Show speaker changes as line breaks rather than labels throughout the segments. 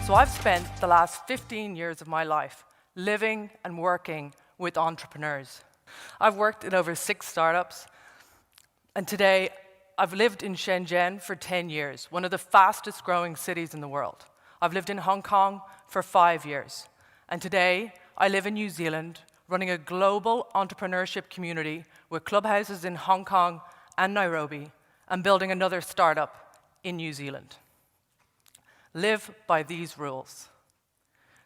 So I've spent the last 15 years of my life living and working with entrepreneurs. I've worked in over 6 startups, and today I've lived in Shenzhen for 10 years, one of the fastest growing cities in the world. I've lived in Hong Kong for 5 years, and today I live in New Zealand, running a global entrepreneurship community with clubhouses in Hong Kong and Nairobi, and building another startup in New Zealand. Live by these rules.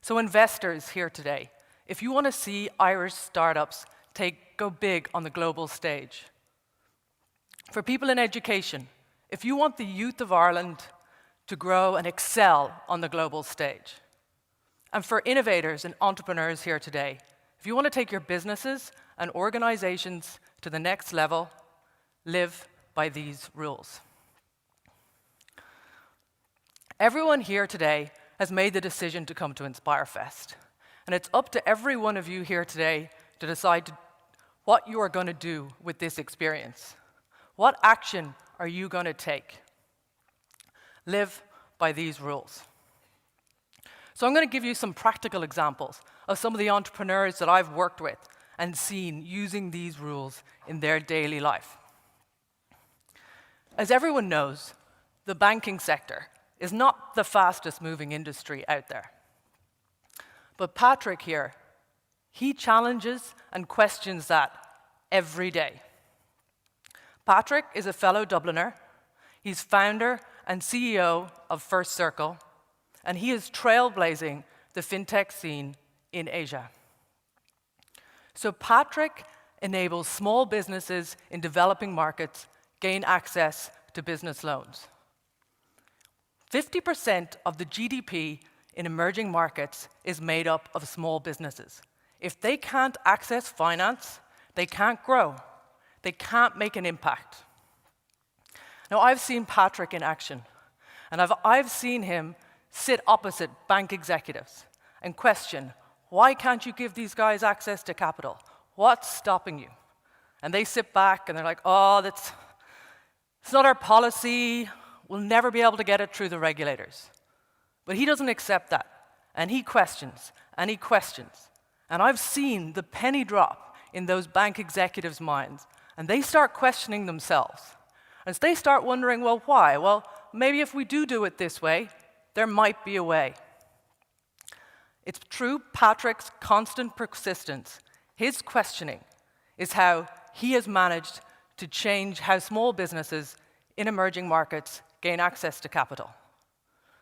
So investors here today, if you want to see Irish startups go big on the global stage, for people in education, if you want the youth of Ireland to grow and excel on the global stage, and for innovators and entrepreneurs here today, if you want to take your businesses and organizations to the next level, live by these rules. Everyone here today has made the decision to come to Inspirefest, and it's up to every one of you here today to decide what you are going to do with this experience. What action are you going to take? Live by these rules. So I'm going to give you some practical examples of some of the entrepreneurs that I've worked with and seen using these rules in their daily life. As everyone knows, the banking sector is not the fastest moving industry out there. But Patrick here, he challenges and questions that every day. Patrick is a fellow Dubliner. He's founder and CEO of First Circle, and he is trailblazing the fintech scene in Asia. So Patrick enables small businesses in developing markets gain access to business loans. 50% of the GDP in emerging markets is made up of small businesses. If they can't access finance, they can't grow. They can't make an impact. Now, I've seen Patrick in action, and I've seen him sit opposite bank executives and question, why can't you give these guys access to capital? What's stopping you? And they sit back and they're like, it's not our policy. We'll never be able to get it through the regulators. But he doesn't accept that, and he questions, and he questions. And I've seen the penny drop in those bank executives' minds, and they start questioning themselves. And they start wondering, well, why? Well, maybe if we do it this way, there might be a way. It's through Patrick's constant persistence, his questioning, is how he has managed to change how small businesses in emerging markets gain access to capital.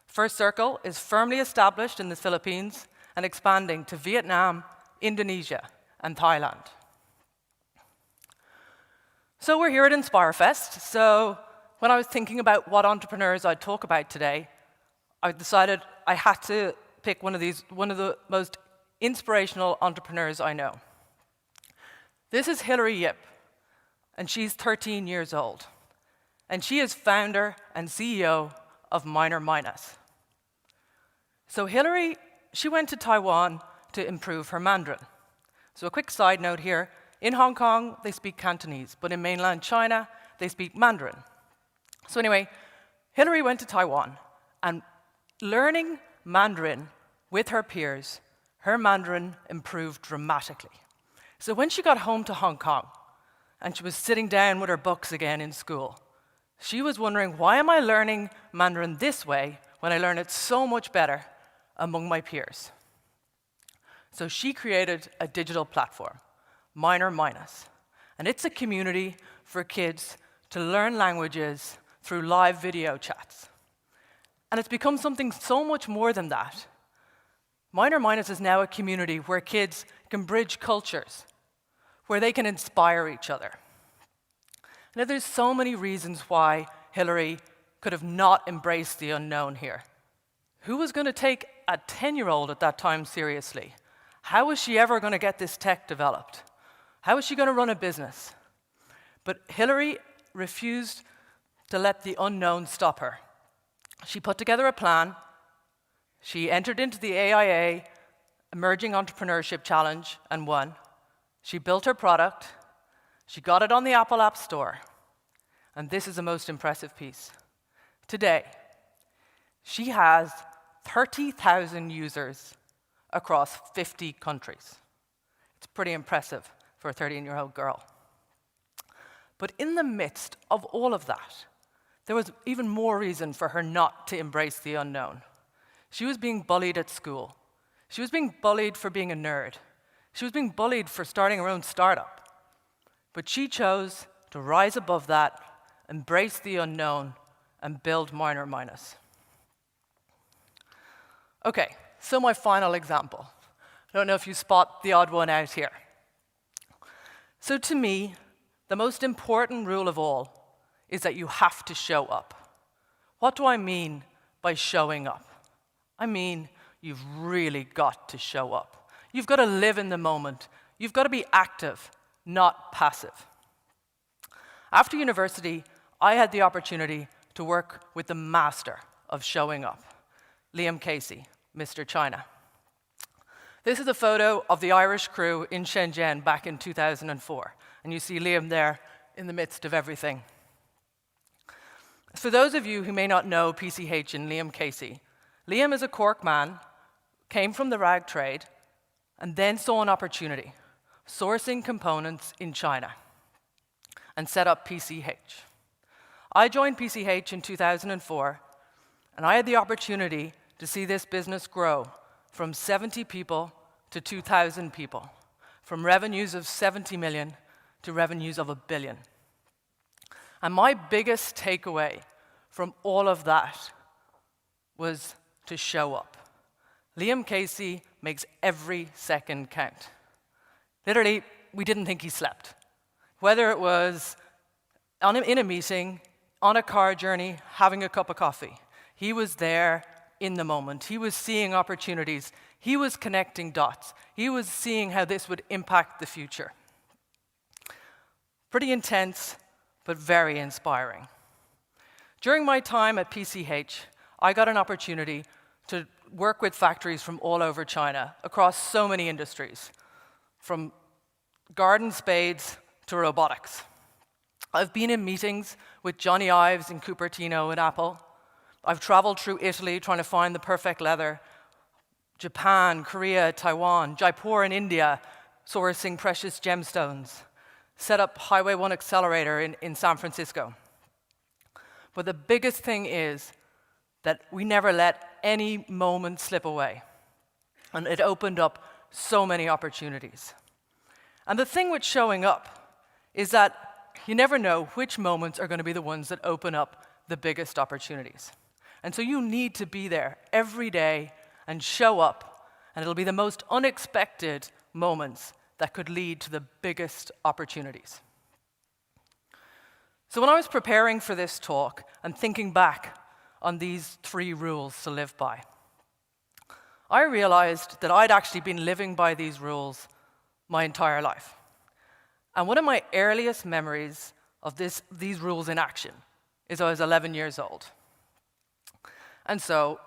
First Circle is firmly established in the Philippines and expanding to Vietnam, Indonesia, and Thailand. So we're here at Inspirefest. So when I was thinking about what entrepreneurs I'd talk about today, I decided I had to pick one of the most inspirational entrepreneurs I know. This is Hilary Yip, and she's 13 years old. And she is founder and CEO of Minor Minus. So Hilary, she went to Taiwan to improve her Mandarin. So a quick side note here, in Hong Kong, they speak Cantonese, but in mainland China, they speak Mandarin. So anyway, Hilary went to Taiwan, and learning Mandarin with her peers, her Mandarin improved dramatically. So when she got home to Hong Kong, and she was sitting down with her books again in school, she was wondering, why am I learning Mandarin this way when I learn it so much better among my peers? So she created a digital platform, Minor Minus, and it's a community for kids to learn languages through live video chats. And it's become something so much more than that. Minor Minus is now a community where kids can bridge cultures, where they can inspire each other. Now, there's so many reasons why Hilary could have not embraced the unknown here. Who was going to take a 10-year-old at that time seriously? How was she ever going to get this tech developed? How was she going to run a business? But Hilary refused to let the unknown stop her. She put together a plan. She entered into the AIA Emerging Entrepreneurship Challenge and won. She built her product. She got it on the Apple App Store. And this is the most impressive piece. Today, she has 30,000 users across 50 countries. It's pretty impressive for a 13-year-old girl. But in the midst of all of that, there was even more reason for her not to embrace the unknown. She was being bullied at school. She was being bullied for being a nerd. She was being bullied for starting her own startup. But she chose to rise above that, embrace the unknown, and build Minor Minus. Okay, so my final example. I don't know if you spot the odd one out here. So to me, the most important rule of all is that you have to show up. What do I mean by showing up? I mean, you've really got to show up. You've got to live in the moment. You've got to be active, not passive. After university, I had the opportunity to work with the master of showing up, Liam Casey, Mr. China. This is a photo of the Irish crew in Shenzhen back in 2004, and you see Liam there in the midst of everything. For those of you who may not know PCH and Liam Casey, Liam is a Cork man, came from the rag trade, and then saw an opportunity, sourcing components in China, and set up PCH. I joined PCH in 2004, and I had the opportunity to see this business grow from 70 people to 2,000 people, from revenues of 70 million to revenues of 1 billion. And my biggest takeaway from all of that was to show up. Liam Casey makes every second count. Literally, we didn't think he slept. Whether it was in a meeting, on a car journey, having a cup of coffee, he was there in the moment. He was seeing opportunities. He was connecting dots. He was seeing how this would impact the future. Pretty intense, but very inspiring. During my time at PCH, I got an opportunity to work with factories from all over China, across so many industries, from garden spades to robotics. I've been in meetings with Johnny Ives in Cupertino at Apple. I've traveled through Italy trying to find the perfect leather, Japan, Korea, Taiwan, Jaipur in India, sourcing precious gemstones, set up Highway 1 Accelerator in San Francisco. But the biggest thing is that we never let any moment slip away. And it opened up so many opportunities. And the thing with showing up is that you never know which moments are going to be the ones that open up the biggest opportunities. And so you need to be there every day and show up, and it'll be the most unexpected moments that could lead to the biggest opportunities. So when I was preparing for this talk and thinking back on these 3 rules to live by, I realized that I'd actually been living by these rules my entire life. And one of my earliest memories of these rules in action is I was 11 years old. And so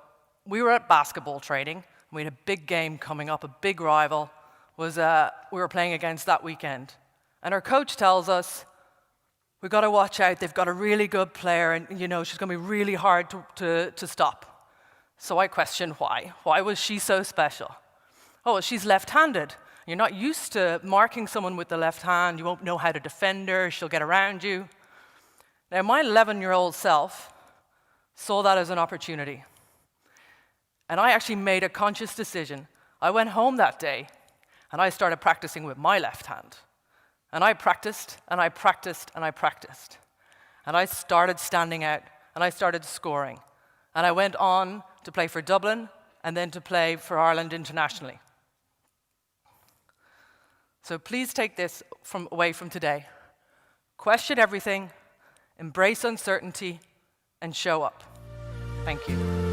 we were at basketball training, and we had a big game coming up, a big rival we were playing against that weekend. And our coach tells us, we've got to watch out, they've got a really good player, and she's going to be really hard to stop. So I questioned why. Why was she so special? Oh, well, she's left-handed. You're not used to marking someone with the left hand. You won't know how to defend her. She'll get around you. Now, my 11-year-old self saw that as an opportunity. And I actually made a conscious decision. I went home that day, and I started practicing with my left hand. And I practiced, and I practiced, and I practiced. And I started standing out, and I started scoring. And I went on to play for Dublin, and then to play for Ireland internationally. So please take this away from today. Question everything, embrace uncertainty, and show up. Thank you.